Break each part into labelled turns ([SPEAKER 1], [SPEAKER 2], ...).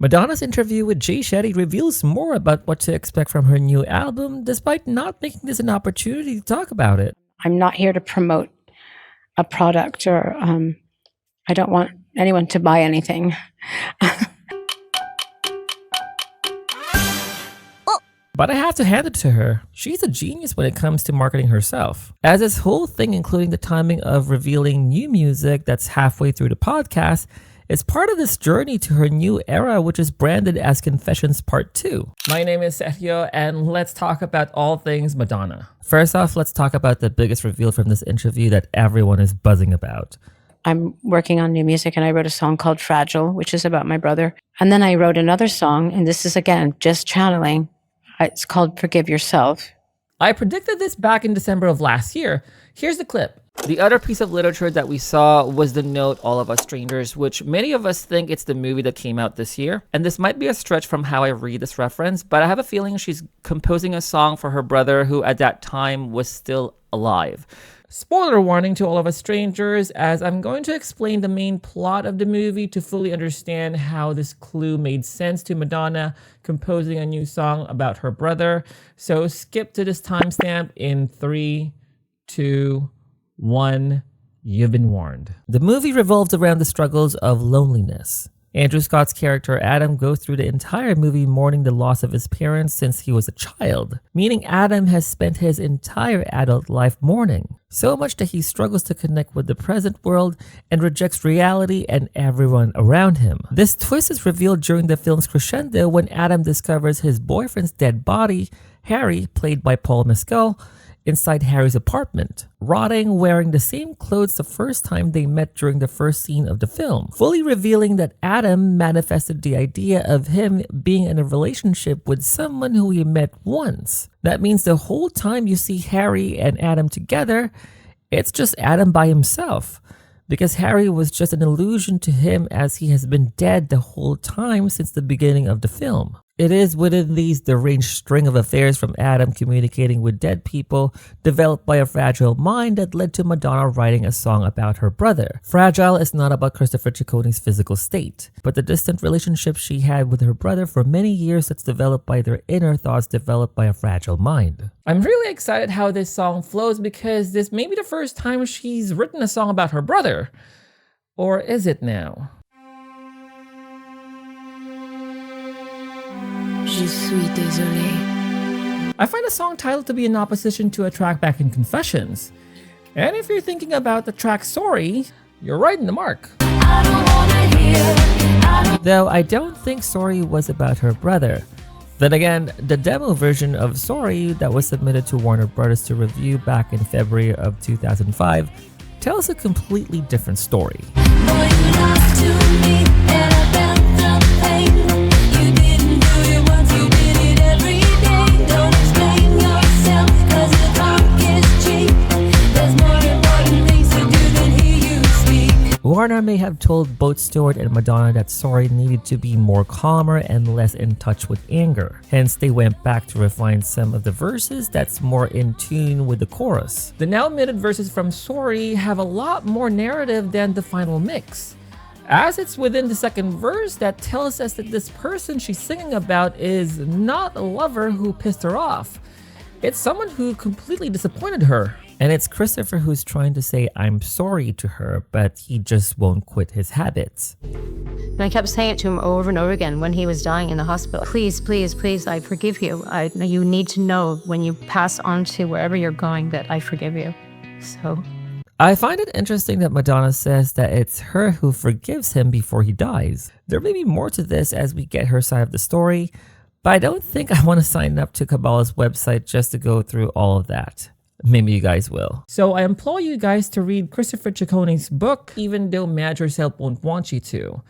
[SPEAKER 1] Madonna's interview with Jay Shetty reveals more about what to expect from her new album, despite not making this an opportunity to talk about it.
[SPEAKER 2] I'm not here to promote a product or I don't want anyone to buy anything.
[SPEAKER 1] But I have to hand it to her. She's a genius when it comes to marketing herself. As this whole thing, including the timing of revealing new music that's halfway through the podcast, is part of this journey to her new era, which is branded as Confessions Part 2. My name is Sergio, and let's talk about all things Madonna. First off, let's talk about the biggest reveal from this interview that everyone is buzzing about.
[SPEAKER 2] I'm working on new music and I wrote a song called Fragile, which is about my brother. And then I wrote another song, and this is again, just channeling. It's called Forgive Yourself.
[SPEAKER 1] I predicted this back in December of last year. Here's the clip. The other piece of literature that we saw was the note All of Us Strangers, which many of us think it's the movie that came out this year. And this might be a stretch from how I read this reference, but I have a feeling she's composing a song for her brother who at that time was still alive. Spoiler warning to All of Us Strangers, as I'm going to explain the main plot of the movie to fully understand how this clue made sense to Madonna composing a new song about her brother. So skip to this timestamp in 3, 2, 1. You've been warned. The movie revolves around the struggles of loneliness. Andrew Scott's character Adam goes through the entire movie mourning the loss of his parents since he was a child, meaning Adam has spent his entire adult life mourning, so much that he struggles to connect with the present world and rejects reality and everyone around him. This twist is revealed during the film's crescendo when Adam discovers his boyfriend's dead body, Harry, played by Paul Mescal, inside Harry's apartment, rotting, wearing the same clothes the first time they met during the first scene of the film, fully revealing that Adam manifested the idea of him being in a relationship with someone who he met once. That means the whole time you see Harry and Adam together, it's just Adam by himself, because Harry was just an illusion to him as he has been dead the whole time since the beginning of the film. It is within these deranged string of affairs from Adam communicating with dead people, developed by a fragile mind, that led to Madonna writing a song about her brother. Fragile is not about Christopher Cicconi's physical state, but the distant relationship she had with her brother for many years that's developed by their inner thoughts developed by a fragile mind. I'm really excited how this song flows because this may be the first time she's written a song about her brother. Or is it now?
[SPEAKER 3] Je suis désolé.
[SPEAKER 1] I find the song title to be in opposition to a track back in Confessions. And if you're thinking about the track Sorry, you're right in the mark. Though I don't think Sorry was about her brother. Then again, the demo version of Sorry that was submitted to Warner Brothers to review back in February of 2005 tells a completely different story. Warner may have told both Stewart and Madonna that Sorry needed to be more calmer and less in touch with anger. Hence, they went back to refine some of the verses that's more in tune with the chorus. The now omitted verses from Sorry have a lot more narrative than the final mix, as it's within the second verse that tells us that this person she's singing about is not a lover who pissed her off. It's someone who completely disappointed her. And it's Christopher who's trying to say I'm sorry to her, but he just won't quit his habits.
[SPEAKER 3] And I kept saying it to him over and over again when he was dying in the hospital. Please, please, please, I forgive you. You need to know when you pass on to wherever you're going that I forgive you. So
[SPEAKER 1] I find it interesting that Madonna says that it's her who forgives him before he dies. There may be more to this as we get her side of the story, but I don't think I want to sign up to Kabbalah's website just to go through all of that. Maybe you guys will. So I implore you guys to read Christopher Cicconi's book, even though Madge herself won't want you to,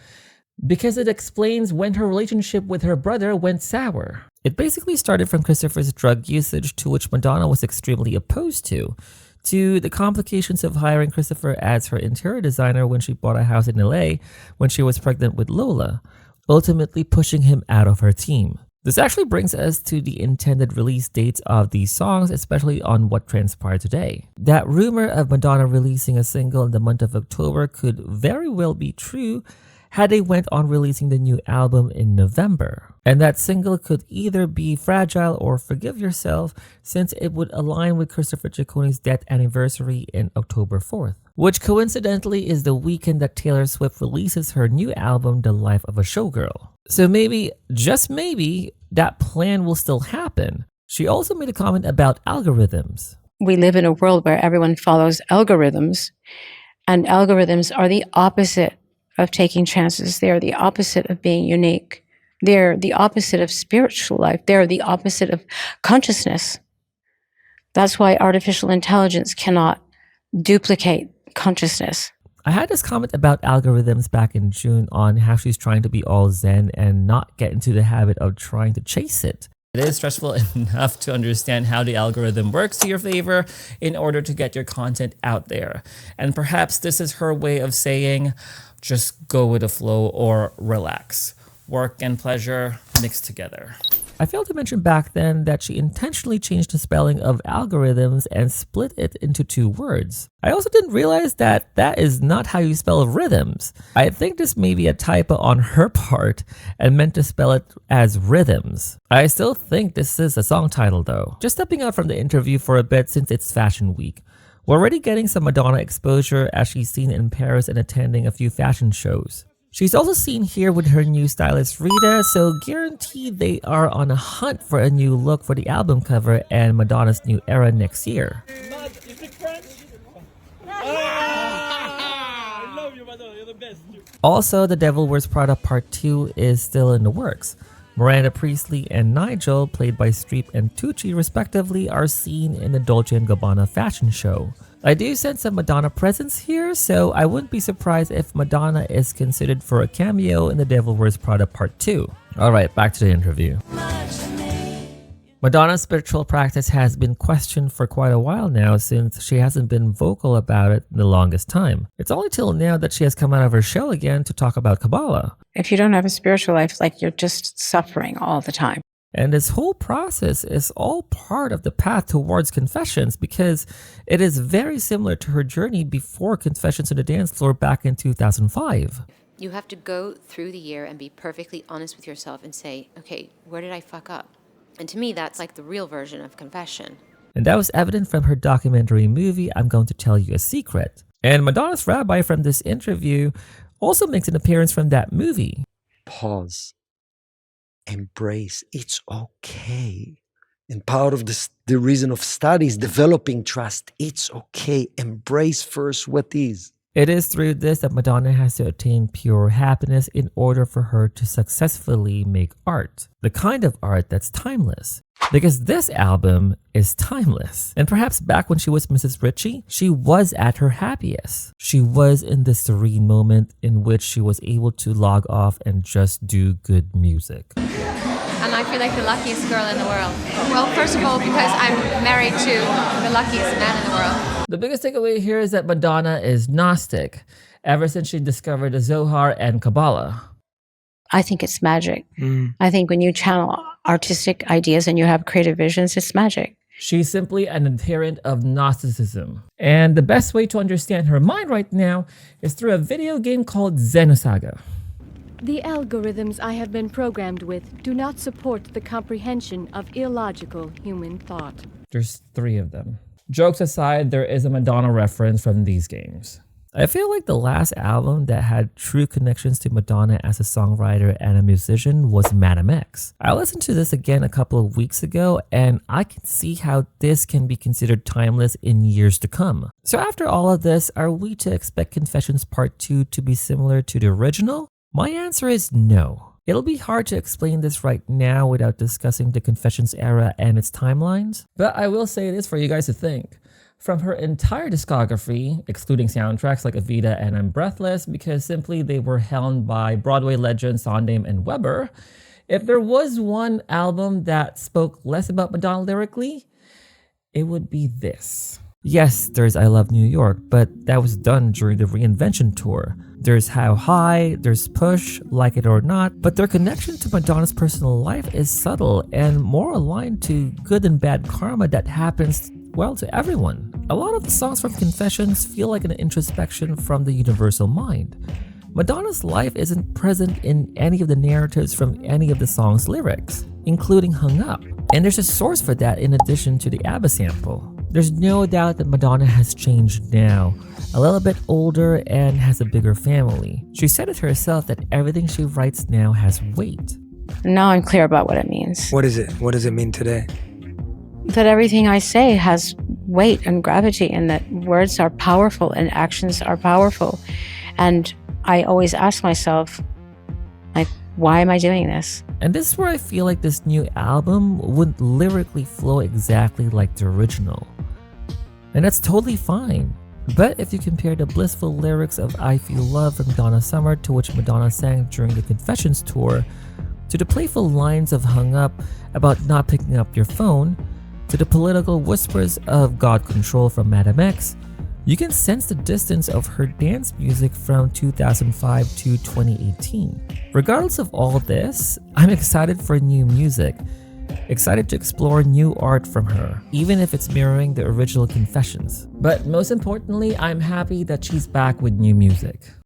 [SPEAKER 1] because it explains when her relationship with her brother went sour. It basically started from Christopher's drug usage, to which Madonna was extremely opposed to the complications of hiring Christopher as her interior designer when she bought a house in LA when she was pregnant with Lola, ultimately pushing him out of her team. This actually brings us to the intended release dates of these songs, especially on what transpired today. That rumor of Madonna releasing a single in the month of October could very well be true, had they went on releasing the new album in November. And that single could either be Fragile or Forgive Yourself, since it would align with Christopher Cicconi's death anniversary in October 4th, which coincidentally is the weekend that Taylor Swift releases her new album, The Life of a Showgirl. So maybe, just maybe, that plan will still happen. She also made a comment about algorithms.
[SPEAKER 2] We live in a world where everyone follows algorithms, and algorithms are the opposite of taking chances. They are the opposite of being unique. They're the opposite of spiritual life. They're the opposite of consciousness. That's why artificial intelligence cannot duplicate consciousness.
[SPEAKER 1] I had this comment about algorithms back in June on how she's trying to be all zen and not get into the habit of trying to chase it. It is stressful enough to understand how the algorithm works to your favor in order to get your content out there. And perhaps this is her way of saying, just go with the flow or relax. Work and pleasure mixed together. I failed to mention back then that she intentionally changed the spelling of algorithms and split it into 2 words. I also didn't realize that that is not how you spell rhythms. I think this may be a typo on her part and meant to spell it as rhythms. I still think this is a song title though. Just stepping out from the interview for a bit since it's Fashion Week. We're already getting some Madonna exposure as she's seen in Paris and attending a few fashion shows. She's also seen here with her new stylist Rita, so guaranteed they are on a hunt for a new look for the album cover and Madonna's new era next year.
[SPEAKER 4] Mad, you speak French? I love you, Madonna. You're the best.
[SPEAKER 1] Also, The Devil Wears Prada Part 2 is still in the works. Miranda Priestley and Nigel, played by Streep and Tucci respectively, are seen in the Dolce & Gabbana fashion show. I do sense some Madonna presence here, so I wouldn't be surprised if Madonna is considered for a cameo in The Devil Wears Prada Part 2. Alright, back to the interview. Madonna's spiritual practice has been questioned for quite a while now since she hasn't been vocal about it in the longest time. It's only till now that she has come out of her shell again to talk about Kabbalah.
[SPEAKER 2] If you don't have a spiritual life, it's like you're just suffering all the time.
[SPEAKER 1] And this whole process is all part of the path towards Confessions because it is very similar to her journey before Confessions on the Dance Floor back in 2005.
[SPEAKER 5] You have to go through the year and be perfectly honest with yourself and say, okay, where did I fuck up? And to me, that's like the real version of confession.
[SPEAKER 1] And that was evident from her documentary movie, I'm Going to Tell You a Secret. And Madonna's rabbi from this interview also makes an appearance from that movie.
[SPEAKER 6] Pause. Embrace. It's okay. And part of the reason of studies, developing trust. It's okay. Embrace first what is.
[SPEAKER 1] It is through this that Madonna has to attain pure happiness in order for her to successfully make art. The kind of art that's timeless. Because this album is timeless. And perhaps back when she was Mrs. Ritchie, she was at her happiest. She was in this serene moment in which she was able to log off and just do good music.
[SPEAKER 7] And I feel like the luckiest girl in the world. Well, first of all, because I'm married to the luckiest man in the world.
[SPEAKER 1] The biggest takeaway here is that Madonna is Gnostic, ever since she discovered the Zohar and Kabbalah.
[SPEAKER 2] I think it's magic. I think when you channel artistic ideas and you have creative visions, it's magic.
[SPEAKER 1] She's simply an adherent of Gnosticism. And the best way to understand her mind right now is through a video game called Xenosaga.
[SPEAKER 8] The algorithms I have been programmed with do not support the comprehension of illogical human thought.
[SPEAKER 1] There's 3 of them. Jokes aside, there is a Madonna reference from these games. I feel like the last album that had true connections to Madonna as a songwriter and a musician was Madame X. I listened to this again a couple of weeks ago and I can see how this can be considered timeless in years to come. So after all of this, are we to expect Confessions Part 2 to be similar to the original? My answer is no. It'll be hard to explain this right now without discussing the Confessions era and its timelines, but I will say this for you guys to think. From her entire discography, excluding soundtracks like Evita and I'm Breathless because simply they were helmed by Broadway legends Sondheim and Weber, if there was one album that spoke less about Madonna lyrically, it would be this. Yes, there's I Love New York, but that was done during the Reinvention tour. There's How High, there's Push, Like It or Not, but their connection to Madonna's personal life is subtle and more aligned to good and bad karma that happens, well, to everyone. A lot of the songs from Confessions feel like an introspection from the universal mind. Madonna's life isn't present in any of the narratives from any of the song's lyrics, including Hung Up. And there's a source for that in addition to the ABBA sample. There's no doubt that Madonna has changed now, a little bit older and has a bigger family. She said it herself that everything she writes now has weight.
[SPEAKER 2] Now I'm clear about what it means.
[SPEAKER 9] What is it? What does it mean today?
[SPEAKER 2] That everything I say has weight and gravity, and that words are powerful and actions are powerful. And I always ask myself, like, why am I doing this?
[SPEAKER 1] And this is where I feel like this new album wouldn't lyrically flow exactly like the original. And that's totally fine. But if you compare the blissful lyrics of I Feel Love from Donna Summer, to which Madonna sang during the Confessions tour, to the playful lines of Hung Up about not picking up your phone, to the political whispers of God Control from Madam X, you can sense the distance of her dance music from 2005 to 2018. Regardless of all this, I'm excited for new music, excited to explore new art from her, even if it's mirroring the original Confessions. But most importantly, I'm happy that she's back with new music.